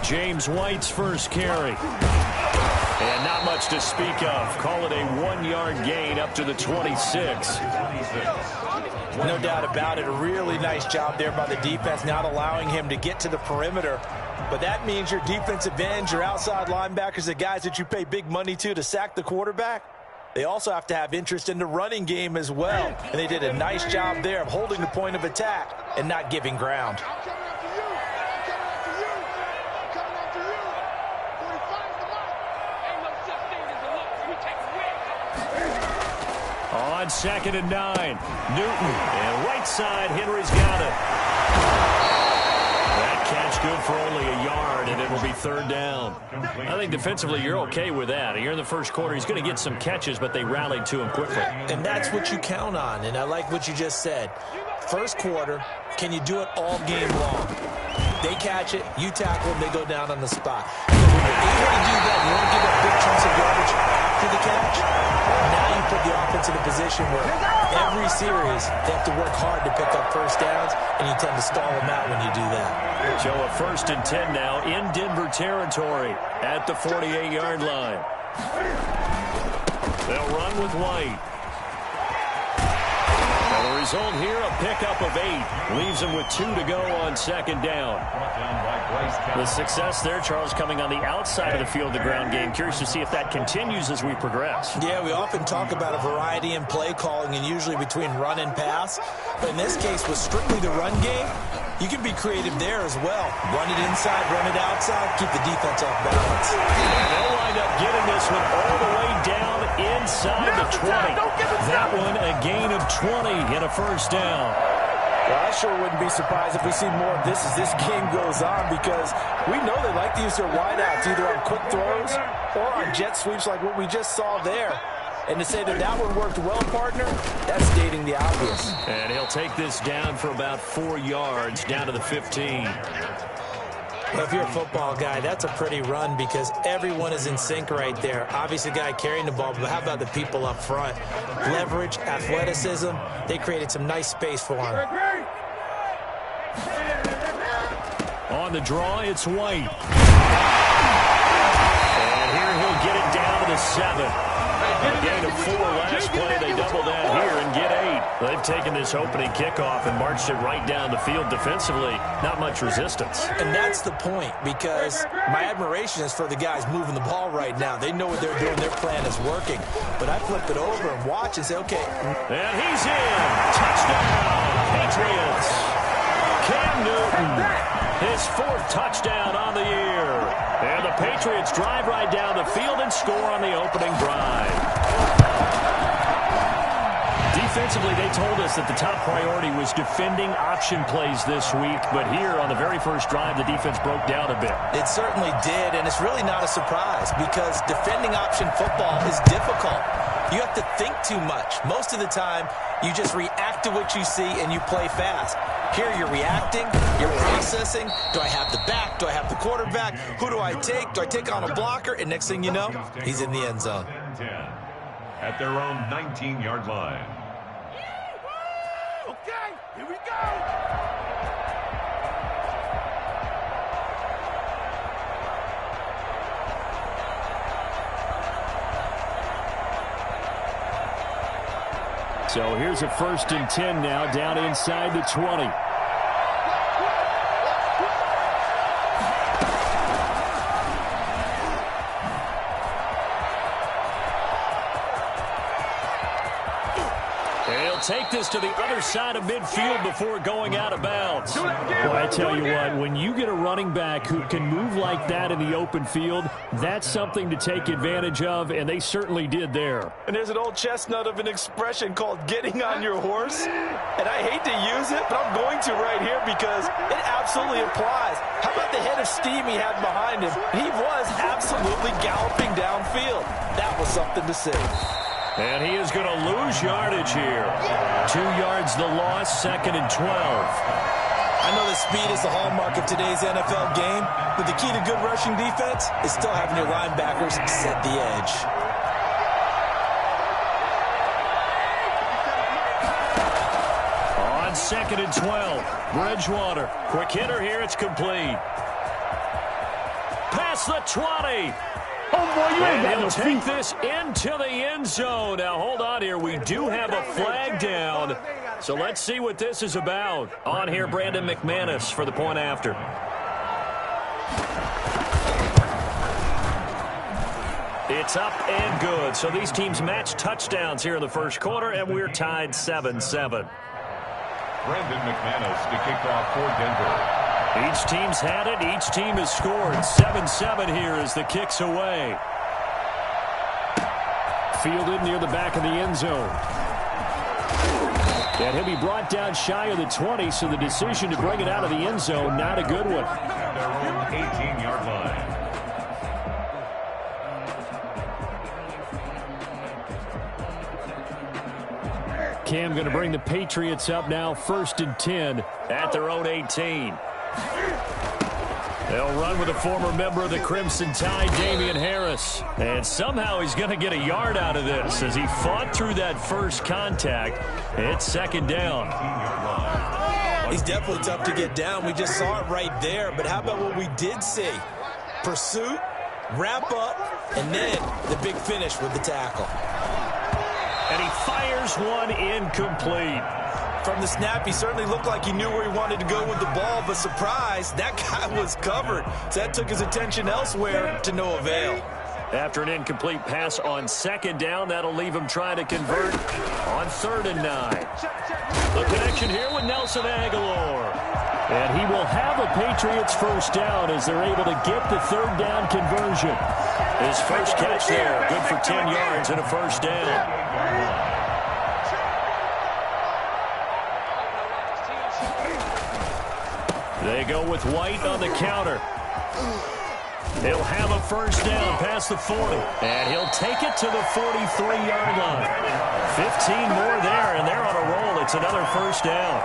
James White's first carry. And not much to speak of. Call it a 1-yard gain up to the 26. No doubt about it. A really nice job there by the defense, not allowing him to get to the perimeter. But that means your defensive ends, your outside linebackers, the guys that you pay big money to sack the quarterback, they also have to have interest in the running game as well. And they did a nice job there of holding the point of attack and not giving ground. On 2nd and 9, Newton, and right side, Henry's got it. That catch good for only a yard, and it will be 3rd down. I think defensively you're okay with that. Here in the first quarter, he's going to get some catches, but they rallied to him quickly. And that's what you count on, and I like what you just said. First quarter, can you do it all game long? They catch it, you tackle them, they go down on the spot. Because when you're able to do that, you don't give up big chunks of yardage after the catch. Now you put the offense in a position where every series they have to work hard to pick up first downs, and you tend to stall them out when you do that. So a 1st and 10 now in Denver territory at the 48-yard line. They'll run with White. The result here, a pickup of 8. Leaves them with 2 to go on 2nd down. The success there, Charles, coming on the outside of the field, the ground game. Curious to see if that continues as we progress. Yeah, we often talk about a variety in play calling and usually between run and pass. But in this case, with strictly the run game, you can be creative there as well. Run it inside, run it outside, keep the defense off balance. They'll wind up getting this one all the way down inside the 20. That one a gain of 20 and a first down. Well, I sure wouldn't be surprised if we see more of this as this game goes on, because we know they like to use their wideouts either on quick throws or on jet sweeps like what we just saw there. And to say that that one worked well, partner, that's stating the obvious. And he'll take this down for about 4 yards, down to the 15. Well, if you're a football guy, that's a pretty run because everyone is in sync right there. Obviously, the guy carrying the ball, but how about the people up front? Leverage, athleticism, they created some nice space for him. On the draw, it's White. And here he'll get it down to the 7. A gain of 4 last play. They double that here and get 8. They've taken this opening kickoff and marched it right down the field defensively. Not much resistance. And that's the point, because my admiration is for the guys moving the ball right now. They know what they're doing. Their plan is working. But I flip it over and watch and say, okay. And he's in. Touchdown, Patriots. Cam Newton, his 4th touchdown on the year. And the Patriots drive right down the field and score on the opening drive. Defensively, they told us that the top priority was defending option plays this week, but here on the very first drive, the defense broke down a bit. It certainly did, and it's really not a surprise because defending option football is difficult. You have to think too much. Most of the time, you just react to what you see and you play fast. Here you're reacting, you're processing. Do I have the back? Do I have the quarterback? Who do I take? Do I take on a blocker? And next thing you know, he's in the end zone. At their own 19-yard line. Okay, here we go. So here's a 1st and 10 now, down inside the 20. Take this to the other side of midfield before going out of bounds. Well, I tell you what, when you get a running back who can move like that in the open field, that's something to take advantage of, and they certainly did there. And there's an old chestnut of an expression called getting on your horse. And I hate to use it, but I'm going to right here because it absolutely applies. How about the head of steam he had behind him? He was absolutely galloping downfield. That was something to see. And he is going to lose yardage here. 2 yards the loss, 2nd and 12. I know that speed is the hallmark of today's NFL game, but the key to good rushing defense is still having your linebackers set the edge. On 2nd and 12, Bridgewater. Quick hitter here, it's complete. past the 20. And he'll take this into the end zone. Now, hold on here. We do have a flag down. So let's see what this is about. On here, Brandon McManus for the point after. It's up and good. So these teams match touchdowns here in the first quarter, and we're tied 7-7. Brandon McManus to kick off for Denver. Each team's had it. Each team has scored. 7-7 here as the kick's away. Fielded near the back of the end zone. And he'll be brought down shy of the 20, so the decision to bring it out of the end zone, not a good one. At their own 18-yard line. Cam going to bring the Patriots up now, 1st and 10 at their own 18. They'll run with a former member of the Crimson Tide, Damian Harris. And somehow he's going to get a yard out of this as he fought through that first contact. It's 2nd down. He's definitely tough to get down. We just saw it right there. But how about what we did see? Pursuit, wrap up, and then the big finish with the tackle. And he fires one incomplete. From the snap, he certainly looked like he knew where he wanted to go with the ball, but surprise, that guy was covered. So that took his attention elsewhere to no avail. After an incomplete pass on 2nd down, that'll leave him trying to convert on 3rd and 9. The connection here with Nelson Aguilar. And he will have a Patriots first down as they're able to get the 3rd down conversion. His first catch there, good for 10 yards and a first down. They go with White on the counter. He'll have a first down past the 40. And he'll take it to the 43-yard line. 15 more there, and they're on a roll. It's another first down.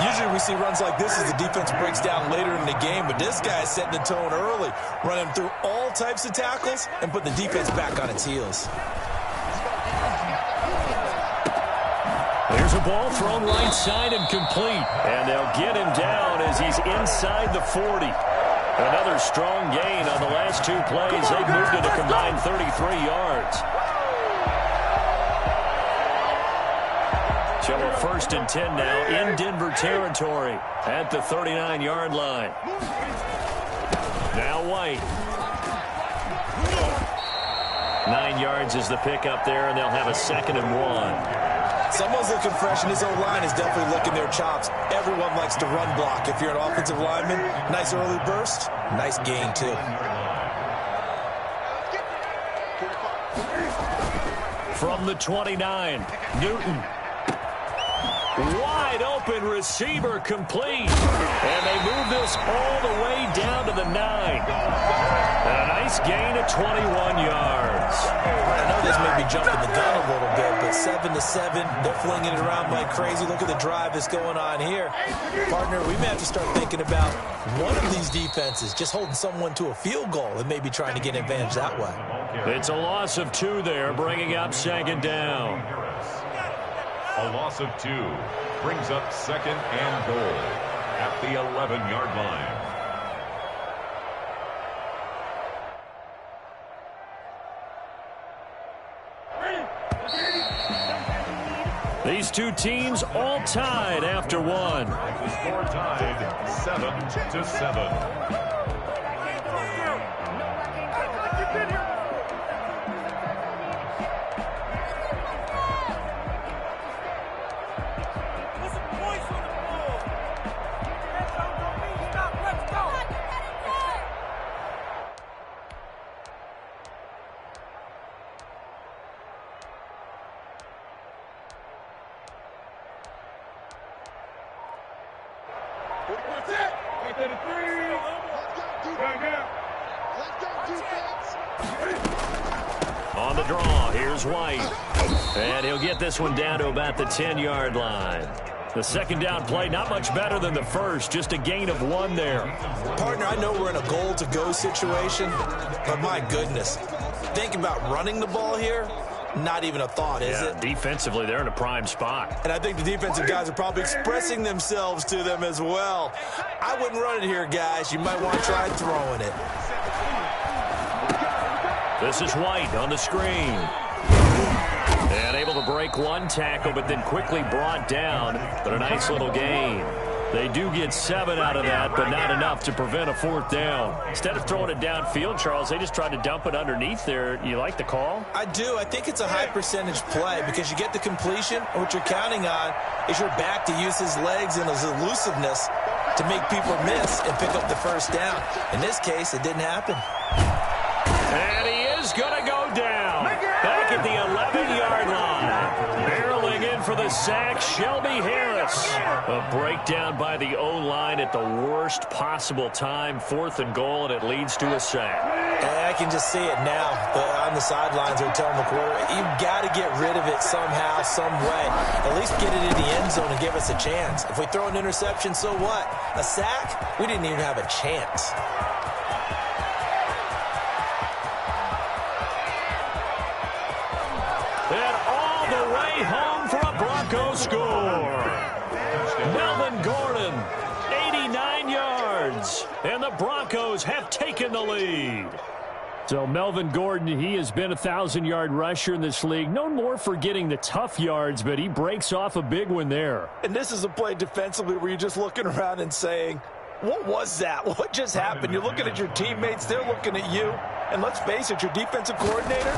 Usually we see runs like this as the defense breaks down later in the game, but this guy is setting the tone early, running through all types of tackles and put the defense back on its heels. There's a ball thrown right side and complete. And they'll get him down as he's inside the 40. Another strong gain on the last 2 plays. They've moved it a combined 33 yards. So a 1st and 10 now in Denver territory at the 39-yard line. Now White. 9 yards is the pickup there, and they'll have a 2nd and 1. Someone's looking fresh, and his O-line is definitely licking their chops. Everyone likes to run block. If you're an offensive lineman, nice early burst, nice gain, too. From the 29, Newton. Wide open receiver complete. And they move this all the way down to the 9. And a nice gain of 21 yards. I know this may be jumping the gun a little bit, but 7-7, they're flinging it around like crazy. Look at the drive that's going on here. Partner, we may have to start thinking about one of these defenses just holding someone to a field goal and maybe trying to get an advantage that way. It's a loss of 2 there, bringing up 2nd down. A loss of 2 brings up 2nd and goal at the 11-yard line. These 2 teams all tied after 1. The score tied 7-7. On the draw, here's White. And he'll get this one down to about the 10-yard line. The 2nd down play, not much better than the first, just a gain of 1 there. Partner, I know we're in a goal-to-go situation, but my goodness, think about running the ball here. Not even a thought, is it? Defensively, they're in a prime spot. And I think the defensive guys are probably expressing themselves to them as well. I wouldn't run it here, guys. You might want to try throwing it. This is White on the screen. And able to break one tackle, but then quickly brought down. But a nice little gain. They do get 7 out of that, but not enough to prevent a 4th down. Instead of throwing it downfield, Charles, they just tried to dump it underneath there. You like the call? I do. I think it's a high percentage play because you get the completion, and what you're counting on is your back to use his legs and his elusiveness to make people miss and pick up the 1st down. In this case, it didn't happen. And he is going to go down. Back at the 11-yard line. Barreling in for the sack, Shelby Harris. A breakdown by the O-line at the worst possible time. 4th and goal, and it leads to a sack. And I can just see it now. On the sidelines, they're telling the quarterback, you've got to get rid of it somehow, some way. At least get it in the end zone and give us a chance. If we throw an interception, so what? A sack? We didn't even have a chance. And all the way home for a Broncos score. Melvin Gordon, 89 yards. And the Broncos have taken the lead. So Melvin Gordon, he has been a 1,000-yard rusher in this league. Known more for getting the tough yards, but he breaks off a big one there. And this is a play defensively where you're just looking around and saying, what was that? What just happened? You're looking at your teammates. They're looking at you. And let's face it, your defensive coordinator,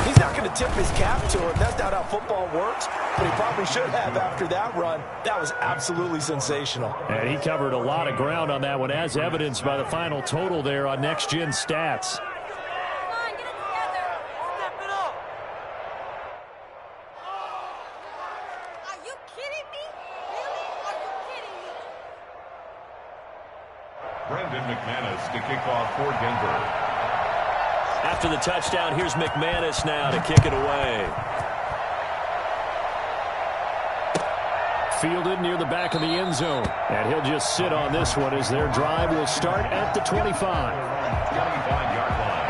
he's not going to tip his cap to it. That's not how football works, but he probably should have after that run. That was absolutely sensational. And he covered a lot of ground on that one, as evidenced by the final total there on Next Gen Stats. To kick off for Denver. After the touchdown, here's McManus now to kick it away. Fielded near the back of the end zone. And he'll just sit on this one as their drive will start at the 25. 25-yard line.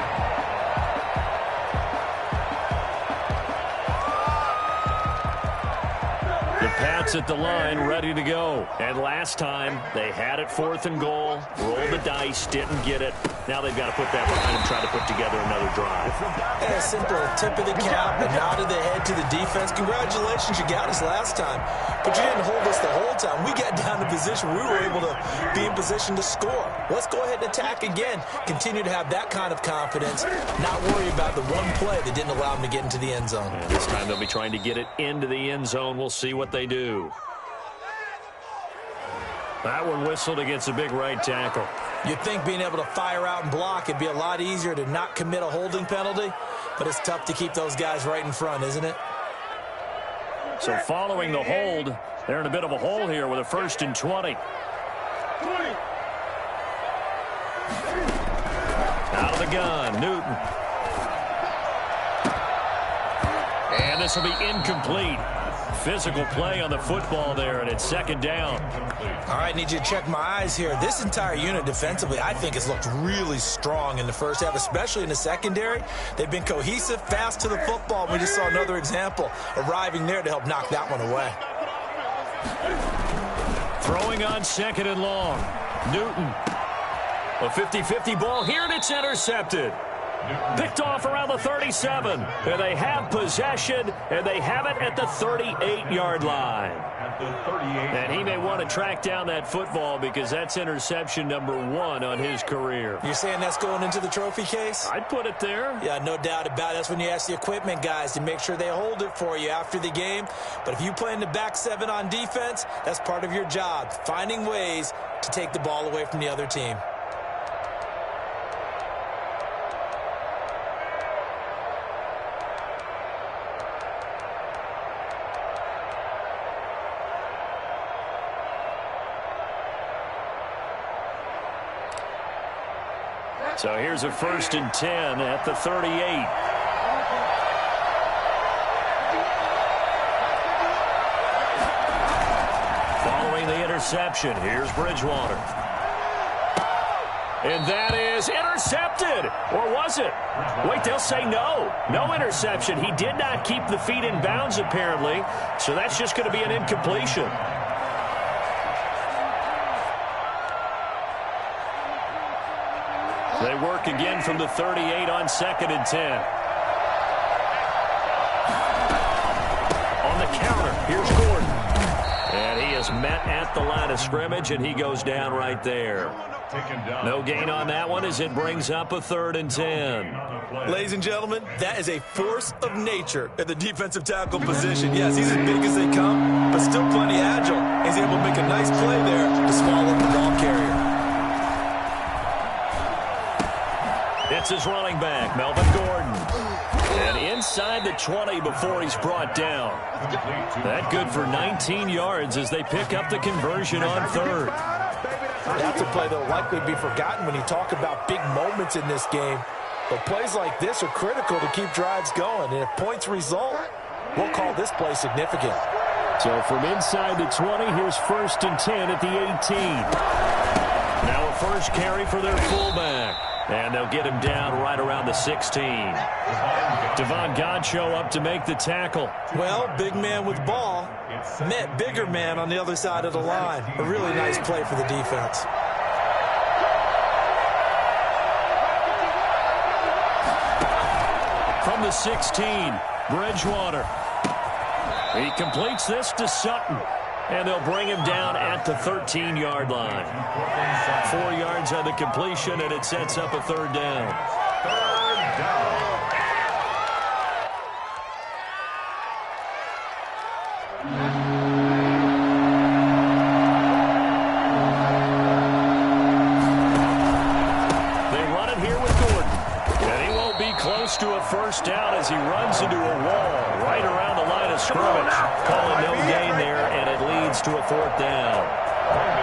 The Pats at the line, ready to go. And last time, they had it 4th and goal, rolled the dice, didn't get it. Now they've got to put that behind them, try to put together another drive. Yeah, simple tip of the cap, a nod of the head to the defense. Congratulations, you got us last time. But you didn't hold us the whole time. We got down to position. We were able to be in position to score. Let's go ahead and attack again. Continue to have that kind of confidence, not worry about the one play that didn't allow them to get into the end zone. And this time they'll be trying to get it into the end zone. We'll see what they do. That one whistled against a big right tackle. You'd think being able to fire out and block, it'd be a lot easier to not commit a holding penalty, but it's tough to keep those guys right in front, isn't it? So following the hold, they're in a bit of a hole here with a 1st and 20. Out of the gun, Newton. And this will be incomplete. Physical play on the football there, and it's 2nd down. All right, need you to check my eyes here. This entire unit defensively, I think, has looked really strong in the first half, especially in the secondary. They've been cohesive, fast to the football. We just saw another example arriving there to help knock that one away. Throwing on 2nd and long. Newton. A 50-50 ball here, and it's intercepted. Picked off around the 37. And they have possession, and they have it at the 38-yard line. And he may want to track down that football because that's interception number 1 on his career. You're saying that's going into the trophy case? I'd put it there. Yeah, no doubt about it. That's when you ask the equipment guys to make sure they hold it for you after the game. But if you play in the back 7 on defense, that's part of your job, finding ways to take the ball away from the other team. So here's a 1st and 10 at the 38. Following the interception, here's Bridgewater. And that is intercepted. Or was it? Wait, they'll say no. No interception. He did not keep the feet in bounds, apparently. So that's just going to be an incompletion. They work again from the 38 on 2nd and 10. On the counter, here's Gordon. And he is met at the line of scrimmage, and he goes down right there. No gain on that one as it brings up a 3rd and 10. Ladies and gentlemen, that is a force of nature at the defensive tackle position. Yes, he's as big as they come, but still plenty agile. He's able to make a nice play there to swallow the ball carrier. It's his running back, Melvin Gordon. And inside the 20 before he's brought down. That good for 19 yards as they pick up the conversion on 3rd. That's a play that will likely be forgotten when you talk about big moments in this game. But plays like this are critical to keep drives going. And if points result, we'll call this play significant. So from inside the 20, here's 1st and 10 at the 18. Now a first carry for their fullback. And they'll get him down right around the 16. Devon Godchaux up to make the tackle. Well, big man with ball met bigger man on the other side of the line. A really nice play for the defense. From the 16, Bridgewater. He completes this to Sutton. And they'll bring him down at the 13-yard line. 4 yards on the completion, and it sets up a 3rd down. 3rd down. They run it here with Gordon. And he won't be close to a first down as he runs into a wall right around the line of scrimmage. Calling no gain there, and it leads to a 4th down.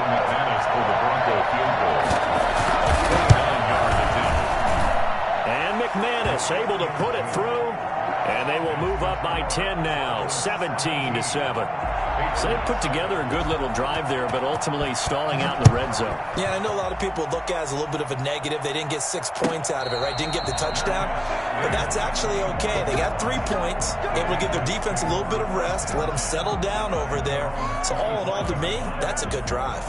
McManus for the Bronco field goal. 49-yard attempt. And McManus able to put it through, and they will move up by 10 now, 17-7. So they put together a good little drive there, but ultimately stalling out in the red zone. Yeah, I know a lot of people look at it as a little bit of a negative. They didn't get 6 points out of it, right? Didn't get the touchdown. But that's actually okay. They got 3 points, able to give their defense a little bit of rest, let them settle down over there. So all in all, to me, that's a good drive.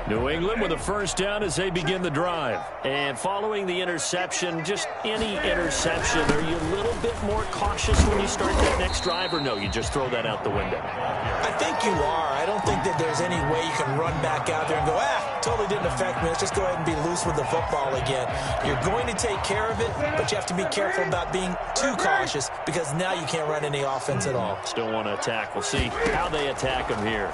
New England with a first down as they begin the drive. And following the interception, just any interception, are you a little bit more cautious when you start that next drive, or no, you just throw that out the window? I think you are. I don't think that there's any way you can run back out there and go, totally didn't affect me. Let's just go ahead and be loose with the football again. You're going to take care of it, but you have to be careful about being too cautious because now you can't run any offense at all. Still want to attack. We'll see how they attack him here.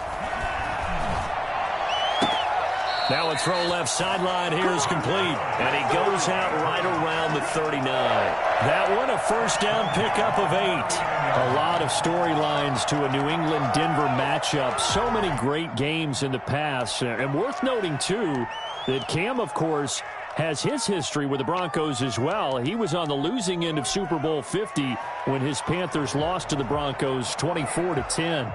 Now a throw left sideline here is complete. And he goes out right around the 39. That one, a first down pickup of 8. A lot of storylines to a New England-Denver matchup. So many great games in the past. And worth noting, too, that Cam, of course, has his history with the Broncos as well. He was on the losing end of Super Bowl 50 when his Panthers lost to the Broncos 24-10.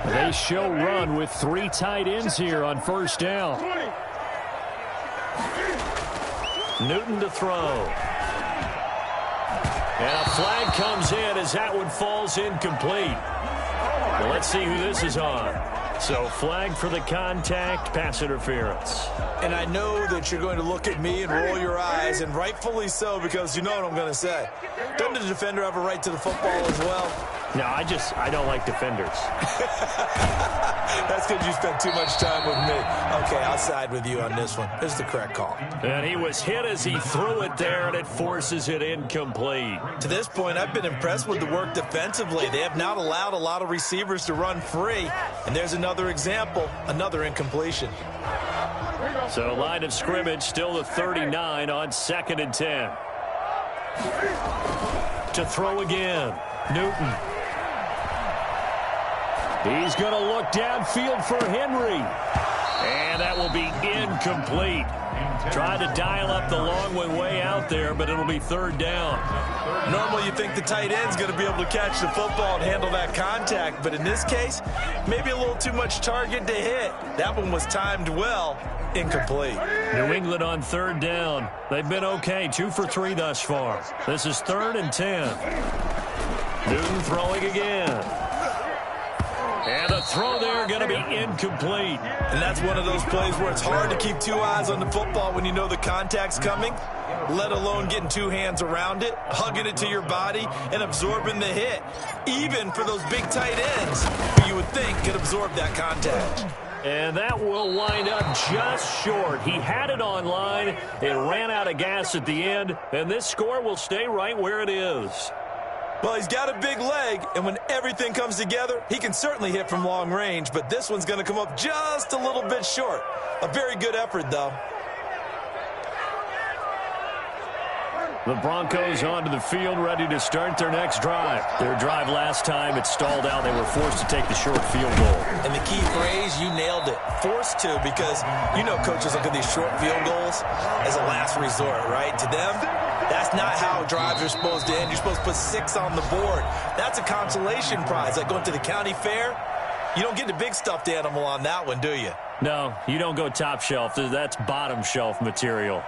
They show run with 3 tight ends here on first down. Newton to throw. And a flag comes in as that one falls incomplete. Well, let's see who this is on. So flag for the contact, pass interference. And I know that you're going to look at me and roll your eyes, and rightfully so, because you know what I'm going to say. Doesn't the defender have a right to the football as well? No, I don't like defenders. That's because you spent too much time with me. Okay, I'll side with you on this one. This is the correct call. And he was hit as he threw it there, and it forces it incomplete. To this point, I've been impressed with the work defensively. They have not allowed a lot of receivers to run free. And there's another example, another incompletion. So line of scrimmage still the 39 on 2nd and 10. To throw again, Newton. He's going to look downfield for Henry. And that will be incomplete. Tried to dial up the long one way out there, but it'll be 3rd down. Normally you think the tight end's going to be able to catch the football and handle that contact, but in this case, maybe a little too much target to hit. That one was timed well. Incomplete. New England on 3rd down. They've been okay, 2 for 3 thus far. This is 3rd and 10. Newton throwing again. And the throw there going to be incomplete. And that's one of those plays where it's hard to keep two eyes on the football when you know the contact's coming, let alone getting two hands around it, hugging it to your body, and absorbing the hit. Even for those big tight ends, who you would think could absorb that contact. And that will wind up just short. He had it on line. It ran out of gas at the end, and this score will stay right where it is. Well, he's got a big leg, and when everything comes together, he can certainly hit from long range, but this one's going to come up just a little bit short. A very good effort, though. The Broncos onto the field, ready to start their next drive. Their drive last time, it stalled out. They were forced to take the short field goal. And the key phrase, you nailed it, forced to, because you know coaches look at these short field goals as a last resort, right? To them, that's not how drives are supposed to end. You're supposed to put 6 on the board. That's a consolation prize, like going to the county fair. You don't get the big stuffed animal on that one, do you? No, you don't go top shelf. That's bottom shelf material.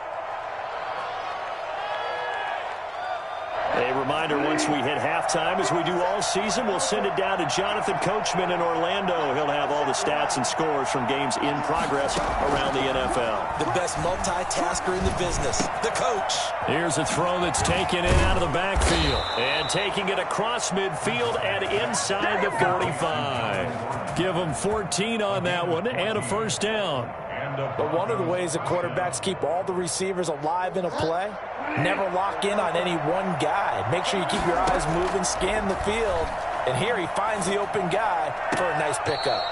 A reminder, once we hit halftime, as we do all season, we'll send it down to Jonathan Coachman in Orlando. He'll have all the stats and scores from games in progress around the NFL. The best multitasker in the business, the coach. Here's a throw that's taken in out of the backfield. And taking it across midfield and inside the 45. Give them 14 on that one and a first down. But one of the ways that quarterbacks keep all the receivers alive in a play, never lock in on any one guy. Make sure you keep your eyes moving, scan the field. And here he finds the open guy for a nice pickup.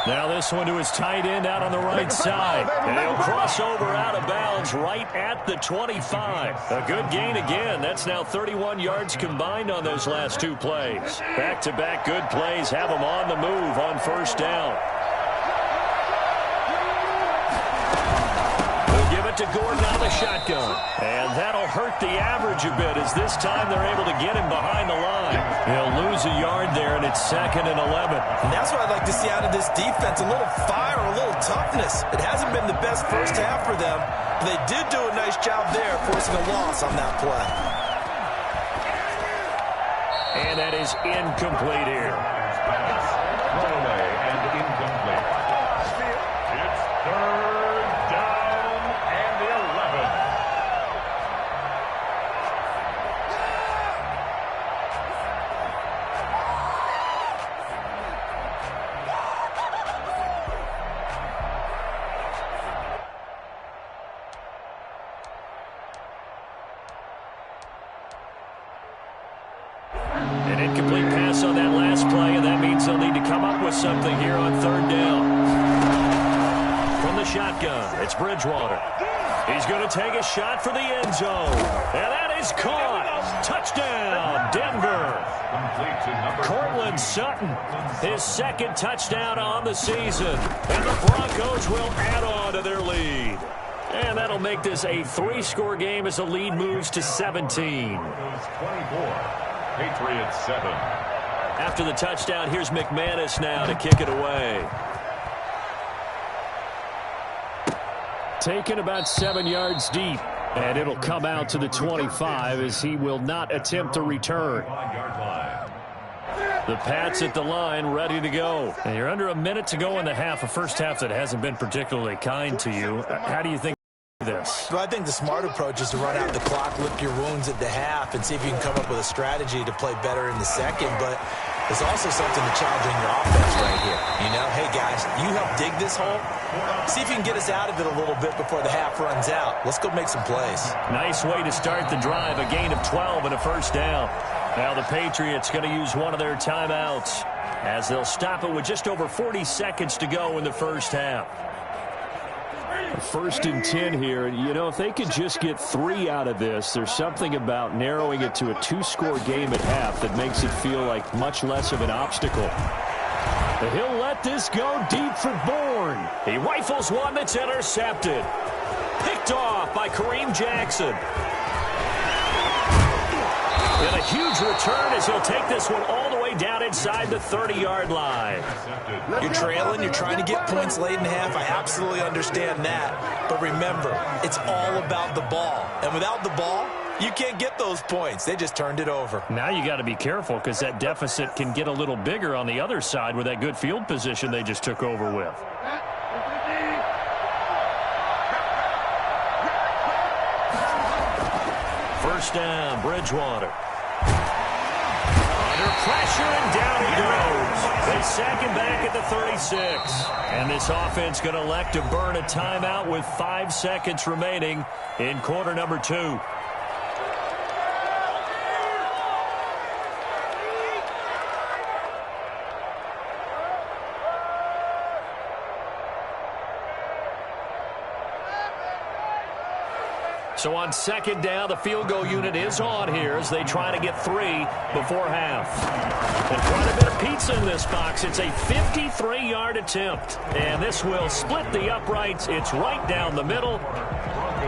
Now this one to his tight end out on the right side. And he'll cross over out of bounds right at the 25. A good gain again. That's now 31 yards combined on those last 2 plays. Back-to-back good plays have them on the move on first down. To Gordon on the shotgun. And that'll hurt the average a bit, as this time they're able to get him behind the line. He'll lose a yard there, and it's 2nd and 11. And that's what I'd like to see out of this defense, a little fire, a little toughness. It hasn't been the best first half for them, but they did do a nice job there, forcing a loss on that play. And that is incomplete here. Throwaway and incomplete. It's 3rd down and 11. An incomplete pass on that last play, and that means they'll need to come up with something here on 3rd down. From the shotgun, it's Bridgewater. He's going to take a shot for the end zone. And that is caught. Touchdown, Denver. Cortland Sutton, his 2nd touchdown on the season. And the Broncos will add on to their lead. And that'll make this a 3-score game as the lead moves to 17. 24. Patriots 7. After the touchdown, here's McManus now to kick it away. Taken about 7 yards deep. And it'll come out to the 25 as he will not attempt to return. The Pats at the line, ready to go. And you're under a minute to go in the half, a first half that hasn't been particularly kind to you. How do you think this? Well, I think the smart approach is to run out the clock, lick your wounds at the half, and see if you can come up with a strategy to play better in the second. But there's also something to challenging your offense right here. You know, hey, guys, you help dig this hole. See if you can get us out of it a little bit before the half runs out. Let's go make some plays. Nice way to start the drive, a gain of 12 and a first down. Now the Patriots going to use one of their timeouts as they'll stop it with just over 40 seconds to go in the first half. 1st and 10 here. You know, if they could just get 3 out of this, there's something about narrowing it to a 2-score game at half that makes it feel like much less of an obstacle. He'll let this go deep for Bourne. He rifles one that's intercepted. Picked off by Kareem Jackson. And a huge return as he'll take this one all the way down inside the 30-yard line. You're trailing. You're trying to get points late in the half. I absolutely understand that. But remember, it's all about the ball. And without the ball, You can't get those points. They just turned it over. Now you got to be careful because that deficit can get a little bigger on the other side with that good field position they just took over with. First down, Bridgewater. Under pressure, and down he goes. They sack him back at the 36. And this offense going to elect to burn a timeout with 5 seconds remaining in quarter number 2. So on second down, the field goal unit is on here as they try to get 3 before half. And quite a bit of pizza in this box. It's a 53-yard attempt. And this will split the uprights. It's right down the middle.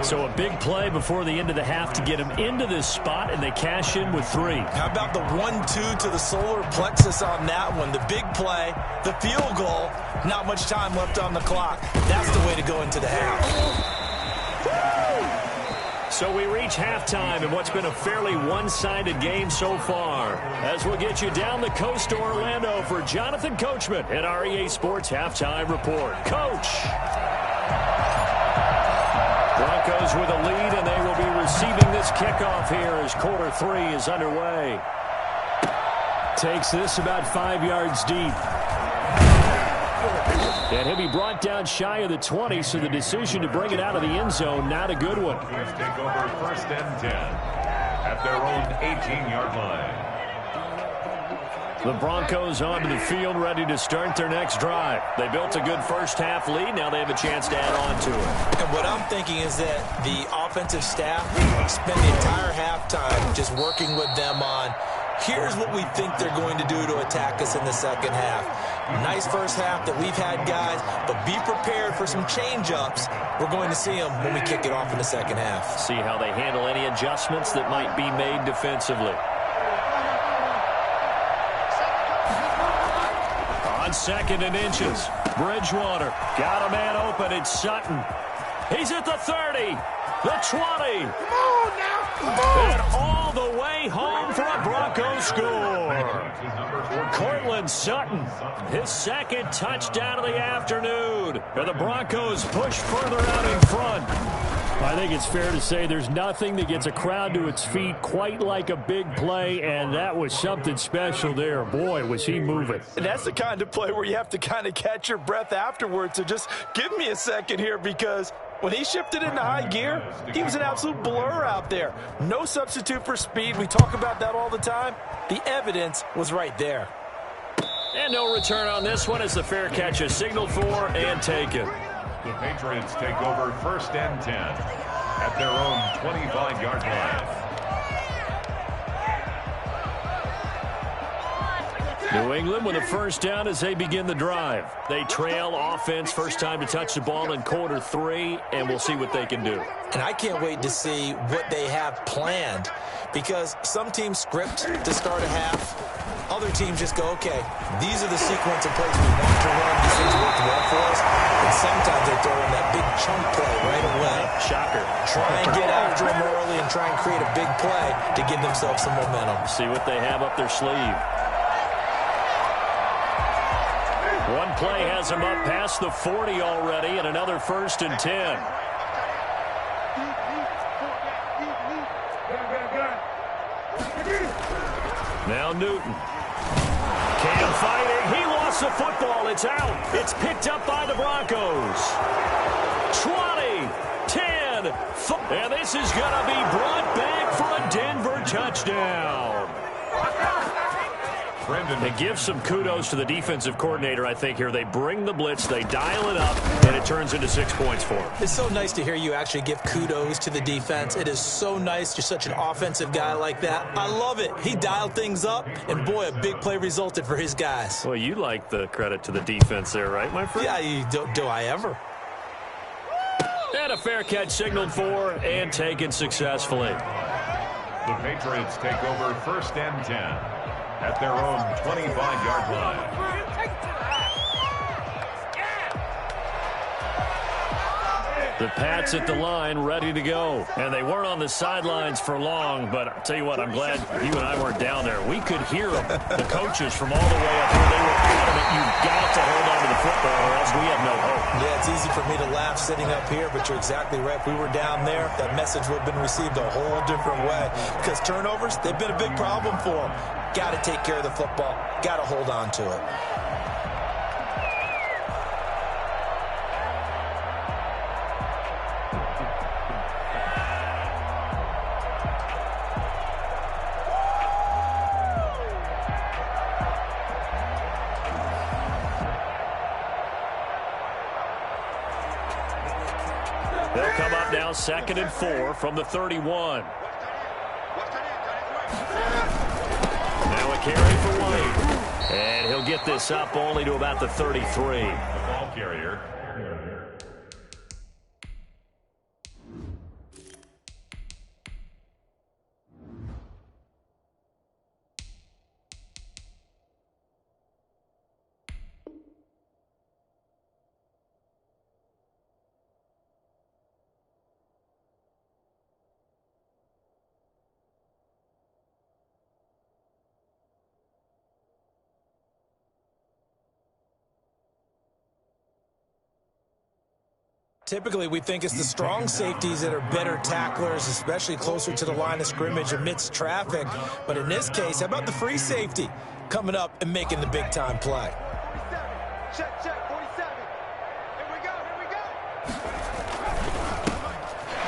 So a big play before the end of the half to get them into this spot, and they cash in with 3. How about the 1-2 to the solar plexus on that one? The big play, the field goal, not much time left on the clock. That's the way to go into the half. So we reach halftime in what's been a fairly one-sided game so far. As we'll get you down the coast to Orlando for Jonathan Coachman at our EA Sports Halftime Report. Coach! Broncos with a lead, and they will be receiving this kickoff here as quarter 3 is underway. Takes this about 5 yards deep. And he'll be brought down shy of the 20, so the decision to bring it out of the end zone, not a good one. Take over first and 10 at their own 18-yard line. The Broncos onto the field, ready to start their next drive. They built a good first-half lead. Now they have a chance to add on to it. And what I'm thinking is that the offensive staff spend the entire halftime just working with them on, here's what we think they're going to do to attack us in the second half. Nice first half that we've had, guys, but be prepared for some change-ups. We're going to see them when we kick it off in the second half. See how they handle any adjustments that might be made defensively. On second and inches, Bridgewater got a man open. It's Sutton. He's at the 30, the 20. Come on now. Come on. And all the way home for a Broncos score. Cortland Sutton, his second touchdown of the afternoon. And the Broncos push further out in front. I think it's fair to say there's nothing that gets a crowd to its feet quite like a big play, and that was something special there. Boy, was he moving. And that's the kind of play where you have to kind of catch your breath afterwards. So just give me a second here, because when he shifted into high gear, he was an absolute blur out there. No substitute for speed. We talk about that all the time. The evidence was right there. And no return on this one as the fair catch is signaled for and taken. The Patriots take over first and 10 at their own 25-yard line. New England with a first down as they begin the drive. They trail offense, first time to touch the ball in quarter 3, and we'll see what they can do. And I can't wait to see what they have planned, because some teams script to start a half. Other teams just go, okay, these are the sequence of plays we want to run. These things work well for us. And sometimes they throw in that big chunk play right away. Shocker. Try and get after them early and try and create a big play to give themselves some momentum. See what they have up their sleeve. One play has them up past the 40 already, and another first and 10. Now Newton. Cam fighting. He lost the football. It's out. It's picked up by the Broncos. 20, 10, and this is going to be brought back for a Denver touchdown. It gives some kudos to the defensive coordinator, I think, here. They bring the blitz, they dial it up, and it turns into 6 points for them. It's so nice to hear you actually give kudos to the defense. It is so nice. You're such an offensive guy like that. I love it. He dialed things up, and boy, a big play resulted for his guys. Well, you like the credit to the defense there, right, my friend? Yeah, do I ever? And a fair catch signaled for and taken successfully. The Patriots take over first and 10 at their own 25-yard line. The Pats at the line, ready to go. And they weren't on the sidelines for long, but I'll tell you what, I'm glad you and I weren't down there. We could hear them, the coaches from all the way up here. They were adamant, you've got to hold on to the football or else we have no hope. Yeah, it's easy for me to laugh sitting up here, but you're exactly right. If we were down there, that message would have been received a whole different way. Because turnovers, they've been a big problem for them. Got to take care of the football. Got to hold on to it. They'll come up now 2nd and 4 from the 31. Now a carry for White. And he'll get this up only to about the 33. The ball carrier. Typically, we think it's the strong safeties that are better tacklers, especially closer to the line of scrimmage amidst traffic. But in this case, how about the free safety coming up and making the big-time play? Check, 47. Here we go.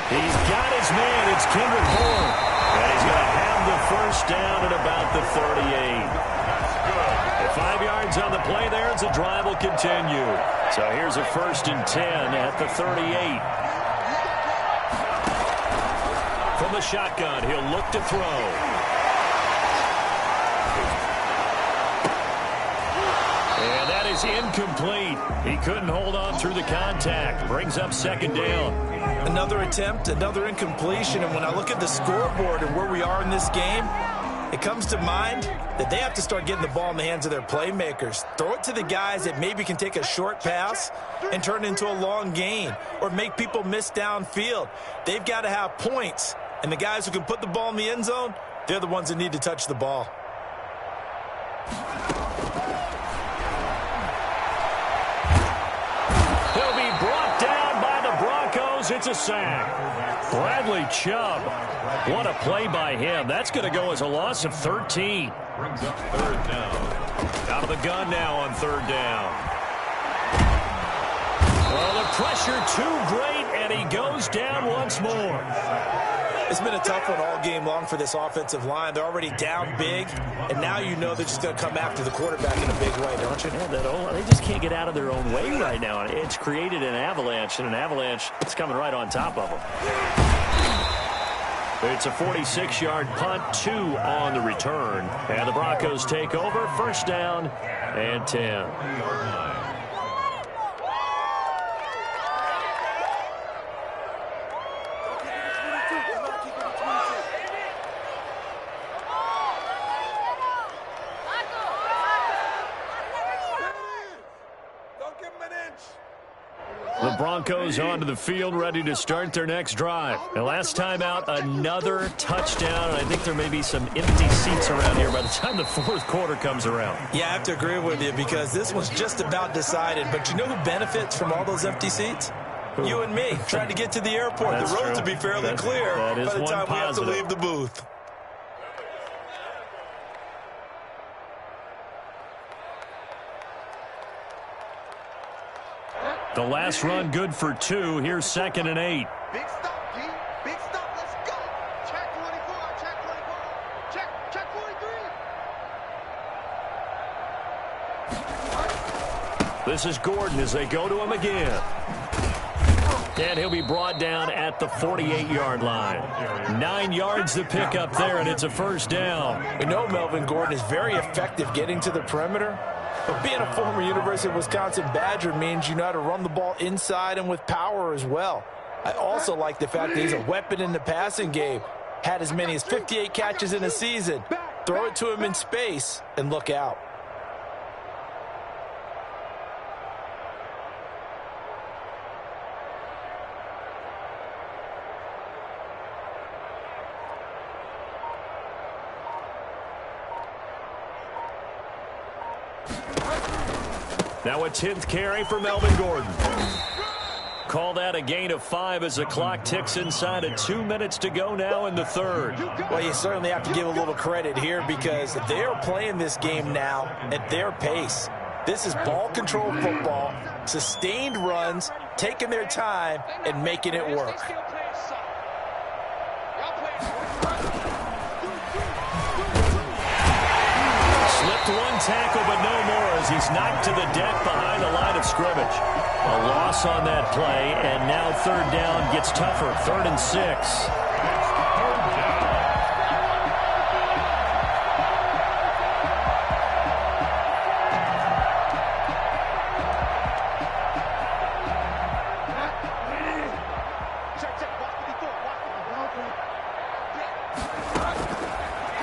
He's got his man. It's Kendrick Bourne. And he's going to have the first down at about the 38. 5 yards on the play there as the drive will continue. So here's a 1st and 10 at the 38. From the shotgun, he'll look to throw. And that is incomplete. He couldn't hold on through the contact. Brings up 2nd down. Another attempt, another incompletion. And when I look at the scoreboard and where we are in this game, it comes to mind that they have to start getting the ball in the hands of their playmakers. Throw it to the guys that maybe can take a short pass and turn it into a long gain or make people miss downfield. They've got to have points. And the guys who can put the ball in the end zone, they're the ones that need to touch the ball. He'll be brought down by the Broncos. It's a sack. Bradley Chubb. What a play by him. That's going to go as a loss of 13. Brings up 3rd down. Out of the gun now on 3rd down. Well, the pressure too great, and he goes down once more. It's been a tough one all game long for this offensive line. They're already down big, and now you know they're just going to come after the quarterback in a big way, don't you? Yeah, they just can't get out of their own way right now. It's created an avalanche, and an avalanche is coming right on top of them. It's a 46-yard punt, 2 on the return. And the Broncos take over, 1st down and 10. The Broncos onto the field, ready to start their next drive. And last time out, another touchdown. And I think there may be some empty seats around here by the time the 4th quarter comes around. Yeah, I have to agree with you because this was just about decided. But you know who benefits from all those empty seats? Who? You and me, trying to get to the airport. That's the roads true. will be fairly clear by the time we have to positive. leave the booth. The last run good for 2. Here's 2nd and 8. Big stop, G. Big stop. Let's go. Check 24. Check 24. Check 43. This is Gordon as they go to him again. And he'll be brought down at the 48-yard line. 9 yards to pick up there, and it's a 1st down. We know Melvin Gordon is very effective getting to the perimeter. But being a former University of Wisconsin Badger means you know how to run the ball inside and with power as well. I also like the fact that he's a weapon in the passing game. Had as many as 58 catches in a season. Throw it to him in space and look out. Now a 10th carry for Melvin Gordon. Call that a gain of 5 as the clock ticks inside of 2 minutes to go now in the third. Well, you certainly have to give a little credit here because they're playing this game now at their pace. This is ball control football, sustained runs, taking their time and making it work. Slipped one tackle, but no more as he's knocked to the deck behind the line of scrimmage. A loss on that play, and now third down gets tougher. 3rd and 6.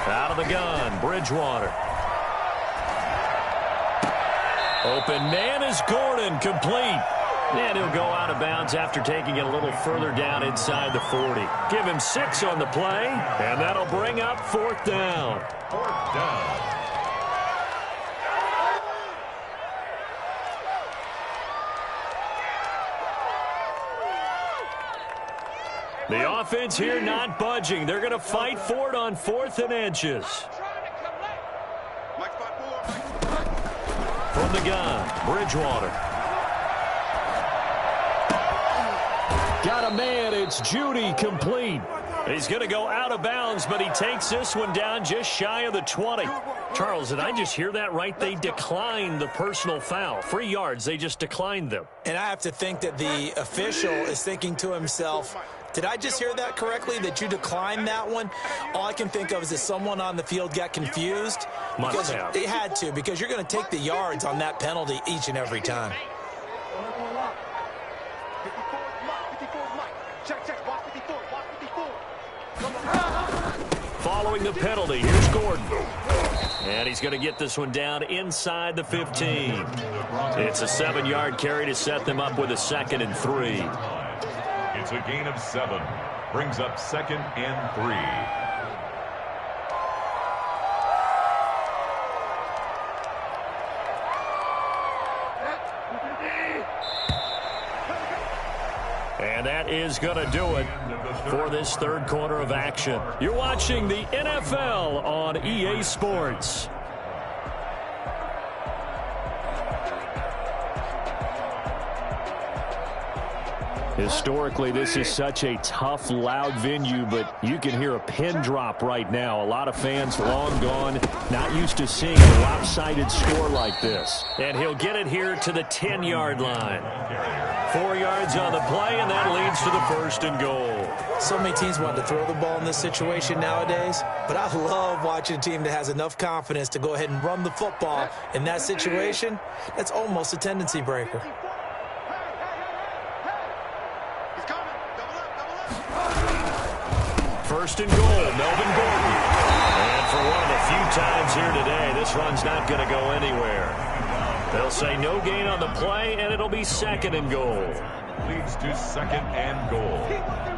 Out of the gun, Bridgewater. Open man is Gordon, complete. And he'll go out of bounds after taking it a little further down inside the 40. Give him 6 on the play, and that'll bring up 4th down. 4th down. The offense here not budging. They're going to fight for it on 4th and inches. From the gun, Bridgewater. Got a man, it's Judy, complete. He's going to go out of bounds, but he takes this one down just shy of the 20. Charles, did I just hear that right? They declined the personal foul. 3 yards, they just declined them. And I have to think that the official is thinking to himself, did I just hear that correctly, that you declined that one? All I can think of is that someone on the field got confused. Must have. They had to, because you're going to take the yards on that penalty each and every time. Following the penalty, here's Gordon. And he's going to get this one down inside the 15. It's a 7-yard carry to set them up with a 2nd and 3. It's a gain of 7. Brings up 2nd and 3. And that is going to do it for this third quarter of action. You're watching the NFL on EA Sports. Historically, this is such a tough, loud venue, but you can hear a pin drop right now. A lot of fans long gone, not used to seeing a lopsided score like this. And he'll get it here to the 10-yard line. 4 yards on the play, and that leads to the 1st and goal. So many teams want to throw the ball in this situation nowadays, but I love watching a team that has enough confidence to go ahead and run the football. In that situation, that's almost a tendency breaker. First and goal, Melvin Gordon. And for one of the few times here today, this run's not going to go anywhere. They'll say no gain on the play, and it'll be 2nd and goal. Leads to 2nd and goal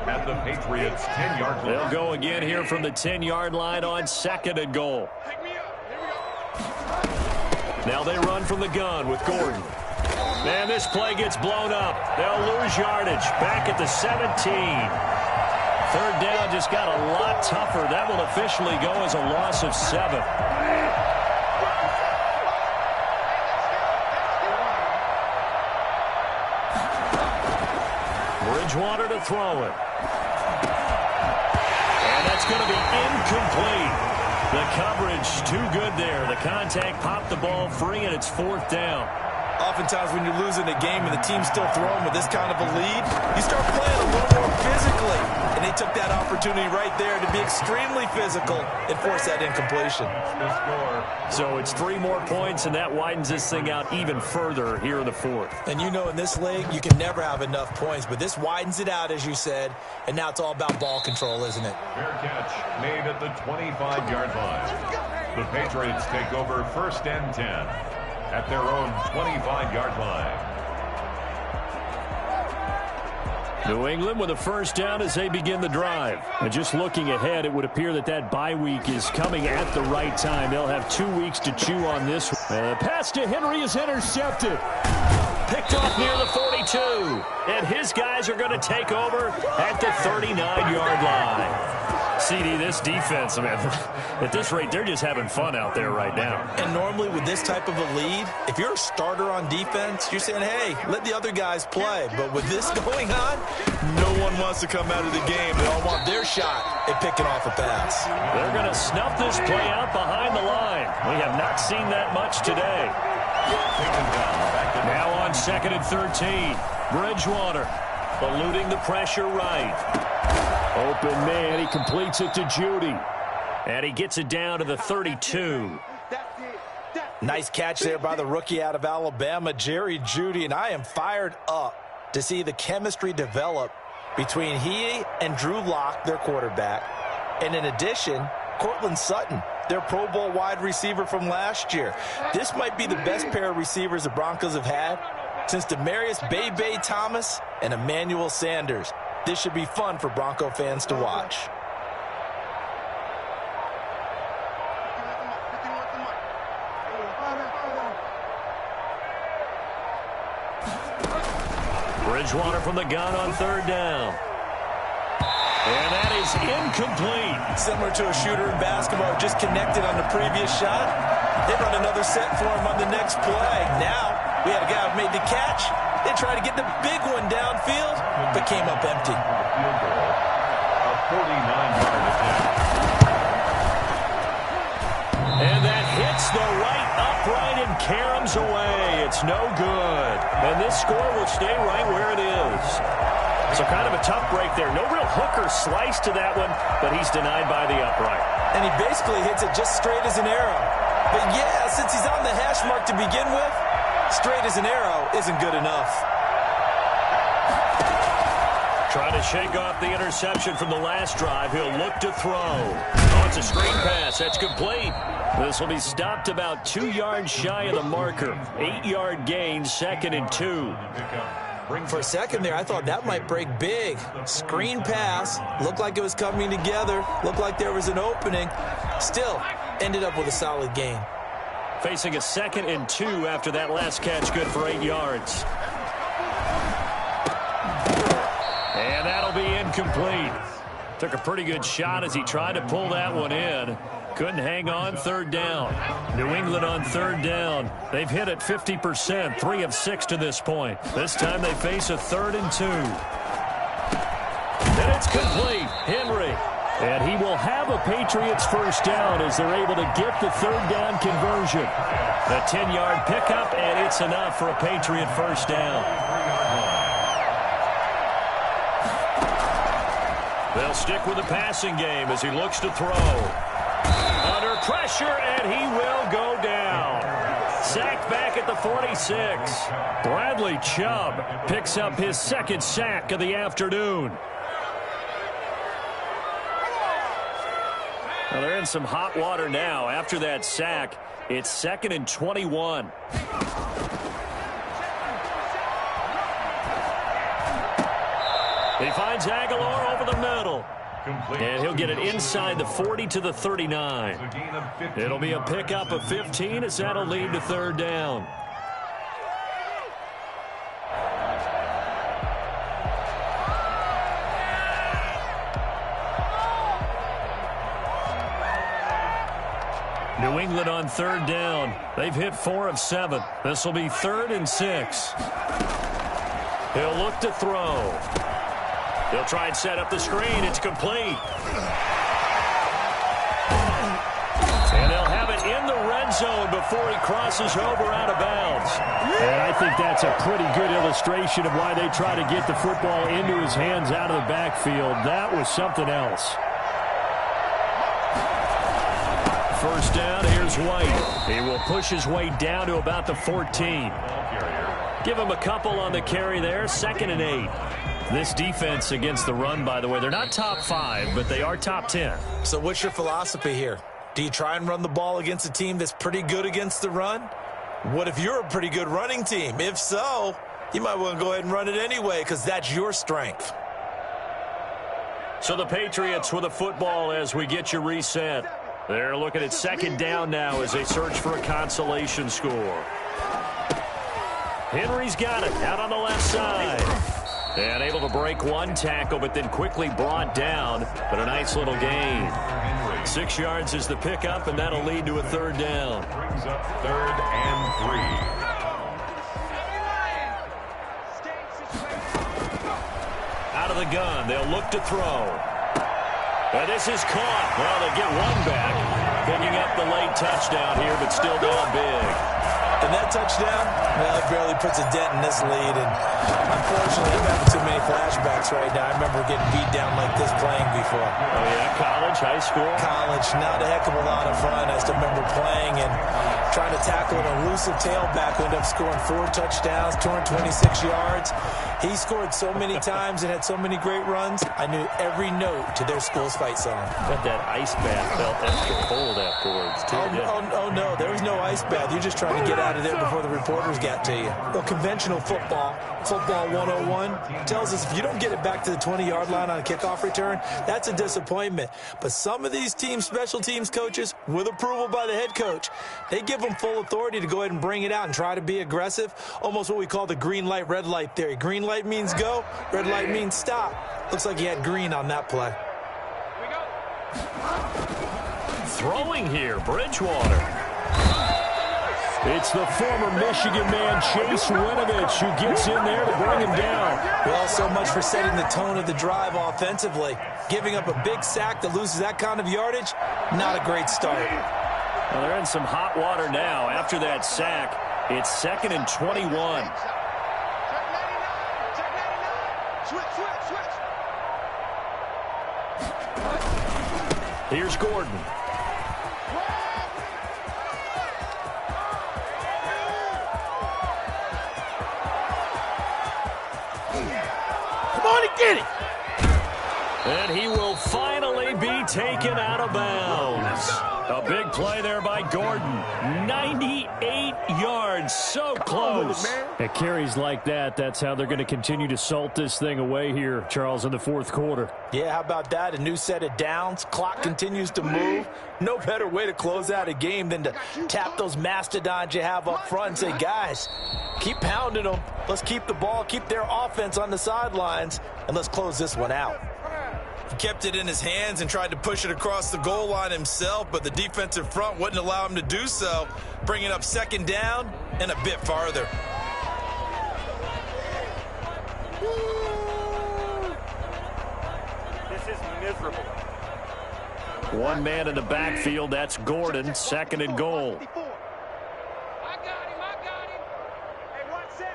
at the Patriots' 10-yard line. They'll go again here from the 10-yard line on 2nd and goal. Now they run from the gun with Gordon. And this play gets blown up. They'll lose yardage back at the 17. 3rd down just got a lot tougher. That will officially go as a loss of 7. Bridgewater to throw it. And that's going to be incomplete. The coverage too good there. The contact popped the ball free, and it's 4th down. Oftentimes when you're losing a game and the team's still throwing with this kind of a lead, you start playing a little more physically. And they took that opportunity right there to be extremely physical and force that incompletion. So it's 3 more points, and that widens this thing out even further here in the 4th. And you know in this league, you can never have enough points, but this widens it out, as you said, and now it's all about ball control, isn't it? Fair catch made at the 25-yard line. The Patriots take over 1st and 10 at their own 25-yard line. New England with a first down as they begin the drive. And just looking ahead, it would appear that that bye week is coming at the right time. They'll have 2 weeks to chew on this. Pass to Henry is intercepted. Picked off near the 42. And his guys are going to take over at the 39-yard line. CD, this defense, man, at this rate, they're just having fun out there right now. And normally with this type of a lead, if you're a starter on defense, you're saying, hey, let the other guys play. But with this going on, no one wants to come out of the game. They all want their shot at picking off a pass. They're going to snuff this play out behind the line. We have not seen that much today. Now on 2nd and 13. Bridgewater eluding the pressure right. Open man, he completes it to Judy. And he gets it down to the 32. Nice catch there by the rookie out of Alabama, Jerry Jeudy. And I am fired up to see the chemistry develop between he and Drew Lock, their quarterback. And in addition, Cortland Sutton, their Pro Bowl wide receiver from last year. This might be the best pair of receivers the Broncos have had since Demaryius Bebe Thomas and Emmanuel Sanders. This should be fun for Bronco fans to watch. Bridgewater from the gun on 3rd down. And that is incomplete. Similar to a shooter in basketball, just connected on the previous shot. They run another set for him on the next play. Now, we had a guy who made the catch. They tried to get the big one downfield, but came up empty. A 49-yard attempt. And that hits the right upright and caroms away. It's no good. And this score will stay right where it is. So kind of a tough break there. No real hooker slice to that one, but he's denied by the upright. And he basically hits it just straight as an arrow. But yeah, since he's on the hash mark to begin with, straight as an arrow isn't good enough. Trying to shake off the interception from the last drive. He'll look to throw. Oh, it's a screen pass. That's complete. This will be stopped about 2 yards shy of the marker. 8-yard gain, 2nd and 2. For a second there, I thought that might break big. Screen pass. Looked like it was coming together. Looked like there was an opening. Still, ended up with a solid gain. Facing a 2nd and 2 after that last catch, good for 8 yards. And that'll be incomplete. Took a pretty good shot as he tried to pull that one in. Couldn't hang on 3rd down. New England on 3rd down. They've hit it 50%, 3 of 6 to this point. This time they face a 3rd and 2. And it's complete. Henry. And he will have a Patriots first down as they're able to get the 3rd down conversion. The 10-yard pickup, and it's enough for a Patriot first down. They'll stick with the passing game as he looks to throw. Under pressure, and he will go down. Sacked back at the 46. Bradley Chubb picks up his 2nd sack of the afternoon. Well, they're in some hot water now. After that sack, it's 2nd and 21. He finds Aguilar over the middle. And he'll get it inside the 40 to the 39. It'll be a pickup of 15 as that'll lead to 3rd down. New England on 3rd down. They've hit 4 of 7. This will be 3rd and 6. He'll look to throw. They'll try and set up the screen. It's complete. And they'll have it in the red zone before he crosses over out of bounds. And I think that's a pretty good illustration of why they try to get the football into his hands out of the backfield. That was something else. First down, here's White. He will push his way down to about the 14. Give him a couple on the carry there. 2nd and 8. This defense against the run, by the way, they're not top 5, but they are top 10. So what's your philosophy here? Do you try and run the ball against a team that's pretty good against the run? What if you're a pretty good running team? If so, you might want to go ahead and run it anyway because that's your strength. So the Patriots with the football as we get you reset. They're looking at second down now as they search for a consolation score. Henry's got it out on the left side. And able to break one tackle, but then quickly brought down. But a nice little gain. 6 yards is the pickup, and that'll lead to a third down. Brings up 3rd and 3. Out of the gun, they'll look to throw. And this is caught. Well, they get one back. Picking up the late touchdown here, but still down big. And that touchdown, well, it barely puts a dent in this lead. And unfortunately, I'm having too many flashbacks right now. I remember getting beat down like this playing before. Oh, yeah, college, high school? College, not a heck of a lot of fun. I still remember playing and trying to tackle an elusive tailback who ended up scoring 4 touchdowns, 226 yards. He scored so many times and had so many great runs, I knew every note to their school's fight song. But that ice bath felt extra cold afterwards, too. Oh, no, there was no ice bath. You're just trying to get out of there before the reporters got to you. Well, conventional football 101, tells us if you don't get it back to the 20-yard line on a kickoff return, that's a disappointment. But some of these team special teams coaches, with approval by the head coach, they give them full authority to go ahead and bring it out and try to be aggressive, almost what we call the green light, red light theory. Green light means go, red light means stop. Looks like he had green on that play. Throwing here, Bridgewater. It's the former Michigan man, Chase Winovich, who gets in there to bring him down. Well, so much for setting the tone of the drive offensively. Giving up a big sack that loses that kind of yardage, not a great start. Well, they're in some hot water now. After that sack, it's 2nd and 21. Here's Gordon. Come on and get it. And he will finally be taken out of bounds. A big play there by Gordon. 98 yards, so close. At carries like that, that's how they're going to continue to salt this thing away here, Charles, in the 4th quarter. Yeah, how about that? A new set of downs. Clock continues to move. No better way to close out a game than to tap those mastodons you have up front and say, guys, keep pounding them. Let's keep the ball, keep their offense on the sidelines, and let's close this one out. He kept it in his hands and tried to push it across the goal line himself, but the defensive front wouldn't allow him to do so, bringing up 2nd down and a bit farther. This is miserable. One man in the backfield, that's Gordon, 2nd and goal. I got him. Hey, one set.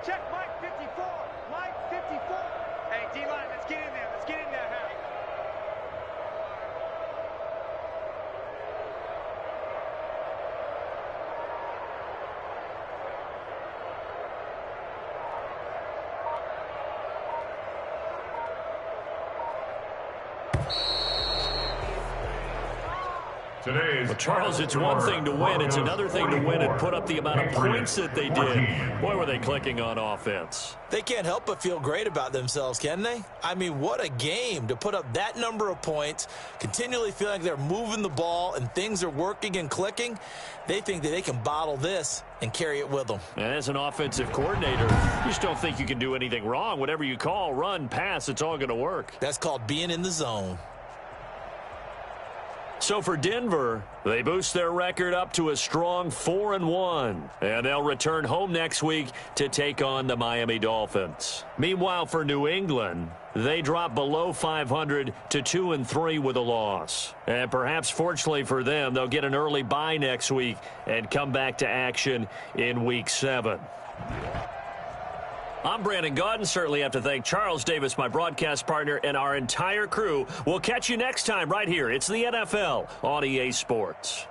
Check Mike 54. Mike 54. Hey, D-line, let's get in there. Let's get in there, Harry. Well, Charles, it's one thing to win. It's another thing to win and put up the amount of points that they did. Boy, were they clicking on offense. They can't help but feel great about themselves, can they? I mean, what a game to put up that number of points, continually feeling like they're moving the ball and things are working and clicking. They think that they can bottle this and carry it with them. And as an offensive coordinator, you just don't think you can do anything wrong. Whatever you call, run, pass, it's all going to work. That's called being in the zone. So for Denver, they boost their record up to a strong 4-1, and they'll return home next week to take on the Miami Dolphins. Meanwhile, for New England, they drop below 500 to 2-3 with a loss. And perhaps fortunately for them, they'll get an early bye next week and come back to action in Week 7. I'm Brandon Gaudin. Certainly have to thank Charles Davis, my broadcast partner, and our entire crew. We'll catch you next time right here. It's the NFL on EA Sports.